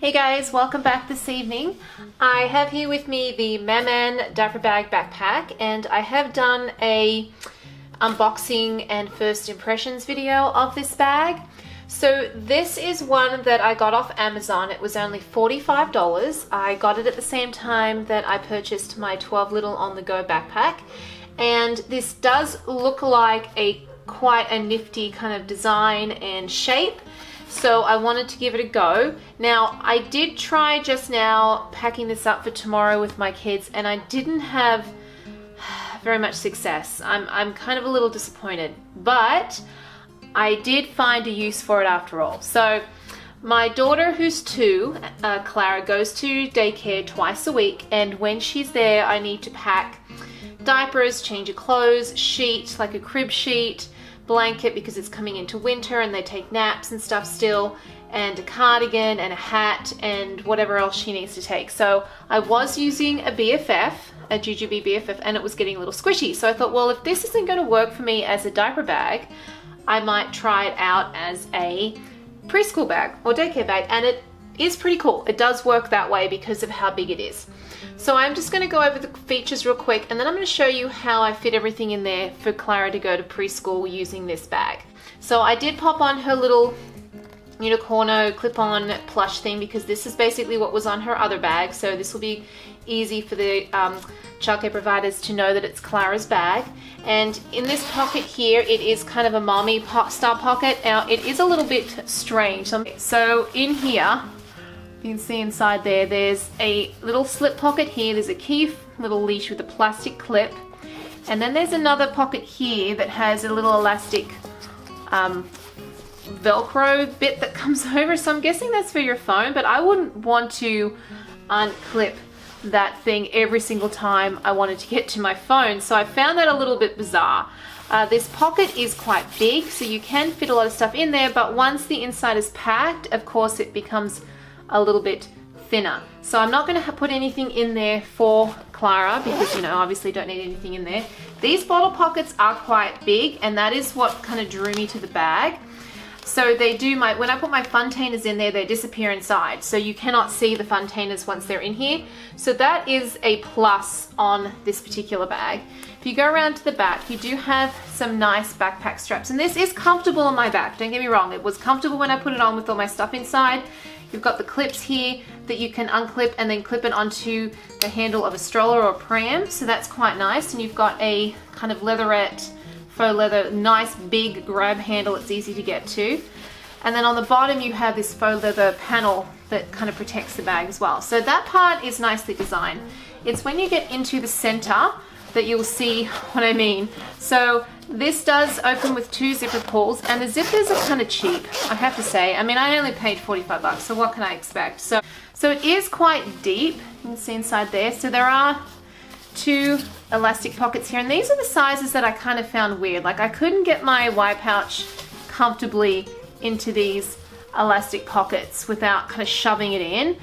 Hey guys, welcome back this evening. I have here with me the Maman diaper bag backpack, and I have done a unboxing and first impressions video of this bag. So this is one that I got off Amazon. It was only $45. I got it at the same time that I purchased my 12 little on the go backpack, and this does look like quite a nifty kind of design and shape. So I wanted to give it a go. Now, I did try just now packing this up for tomorrow with my kids, and I didn't have very much success. I'm kind of a little disappointed, but I did find a use for it after all. So my daughter, who's 2, Clara, goes to daycare twice a week, and when she's there, I need to pack diapers, change of clothes, sheet, like a crib sheet, blanket because it's coming into winter and they take naps and stuff still, and a cardigan and a hat and whatever else she needs to take. So I was using a BFF, a JuJuBe BFF, and it was getting a little squishy. So I thought, well, if this isn't going to work for me as a diaper bag, I might try it out as a preschool bag or daycare bag, and it is pretty cool. It does work that way because of how big it is. So I'm just going to go over the features real quick, and then I'm going to show you how I fit everything in there for Clara to go to preschool using this bag. So I did pop on her little unicorno clip-on plush thing because this is basically what was on her other bag. So this will be easy for the childcare providers to know that it's Clara's bag. And in this pocket here, it is kind of a mommy style pocket. Now it is a little bit strange. So in here, you can see inside there, there's a little slip pocket here. There's a key little leash with a plastic clip. And then there's another pocket here that has a little elastic Velcro bit that comes over. So I'm guessing that's for your phone, but I wouldn't want to unclip that thing every single time I wanted to get to my phone. So I found that a little bit bizarre. This pocket is quite big, so you can fit a lot of stuff in there, but once the inside is packed, of course, it becomes a little bit thinner. So I'm not going to put anything in there for Clara because, you know, obviously don't need anything in there. These bottle pockets are quite big, and that is what kind of drew me to the bag. So they do when I put my funtainers in there, they disappear inside. So you cannot see the funtainers once they're in here. So that is a plus on this particular bag. If you go around to the back, you do have some nice backpack straps. And this is comfortable on my back, don't get me wrong. It was comfortable when I put it on with all my stuff inside. You've got the clips here that you can unclip and then clip it onto the handle of a stroller or pram. So that's quite nice. And you've got a kind of leatherette, faux leather, nice big grab handle. It's easy to get to. And then on the bottom you have this faux leather panel that kind of protects the bag as well. So that part is nicely designed. It's when you get into the center that you'll see what I mean. So this does open with 2 zipper pulls, and the zippers are kind of cheap, I have to say. I mean, I only paid 45 bucks, so what can I expect? So it is quite deep. You can see inside there. So there are 2 elastic pockets here, and these are the sizes that I kind of found weird. Like, I couldn't get my Y pouch comfortably into these elastic pockets without kind of shoving it in.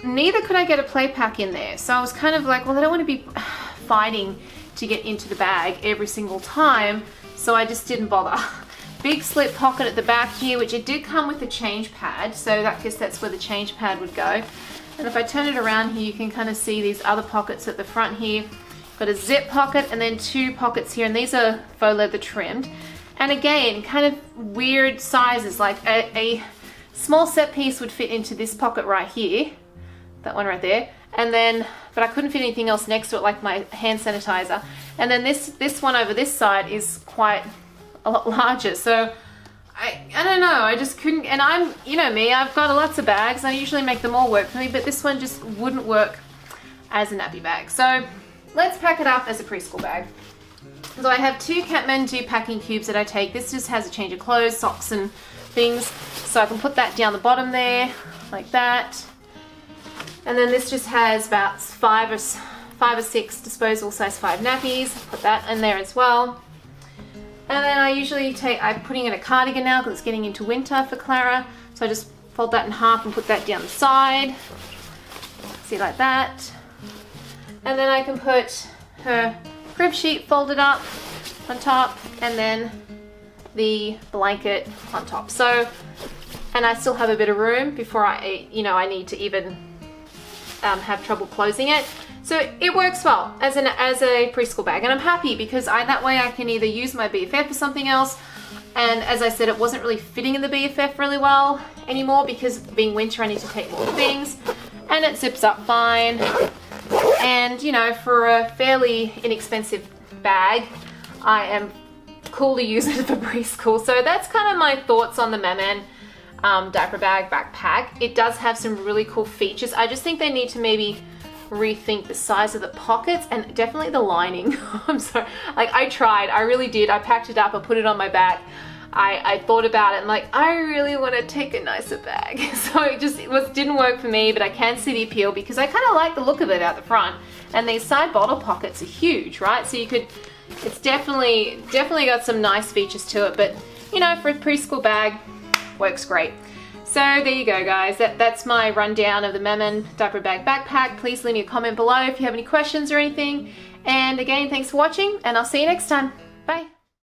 Neither could I get a play pack in there. So I was kind of like, well, I don't want to be fighting to get into the bag every single time, so I just didn't bother. Big slip pocket at the back here, which it did come with a change pad, so I guess that's where the change pad would go. And if I turn it around here, you can kind of see these other pockets at the front here. Got a zip pocket and then 2 pockets here, and these are faux leather trimmed. And again, kind of weird sizes, like a small set piece would fit into this pocket right here, that one right there, and then, but I couldn't fit anything else next to it, like my hand sanitizer. And then this one over this side is quite a lot larger. So I don't know, I just couldn't, and I'm, you know me, I've got lots of bags. I usually make them all work for me, but this one just wouldn't work as a nappy bag. So let's pack it up as a preschool bag. So I have 2 Kathmandu packing cubes that I take. This just has a change of clothes, socks and things. So I can put that down the bottom there, like that. And then this just has about 5 or 6 disposable size 5 nappies. Put that in there as well. And then I usually I'm putting in a cardigan now because it's getting into winter for Clara. So I just fold that in half and put that down the side. See, like that. And then I can put her crib sheet folded up on top, and then the blanket on top. So and I still have a bit of room before I need to even have trouble closing it. So it works well as a preschool bag, and I'm happy because that way I can either use my BFF for something else, and as I said, it wasn't really fitting in the BFF really well anymore because being winter I need to take more things, and it zips up fine. And you know, for a fairly inexpensive bag, I am cool to use it for preschool. So that's kind of my thoughts on the Maman diaper bag backpack. It does have some really cool features. I just think they need to maybe rethink the size of the pockets and definitely the lining. I'm sorry, like I really did. I packed it up, I put it on my back. I thought about it and like, I really want to take a nicer bag. So it didn't work for me, but I can see the appeal because I kind of like the look of it out the front. And these side bottle pockets are huge, right? So it's definitely got some nice features to it, but you know, for a preschool bag, works great. So there you go, guys. That's my rundown of the Maman diaper bag backpack. Please leave me a comment below if you have any questions or anything. And again, thanks for watching, and I'll see you next time.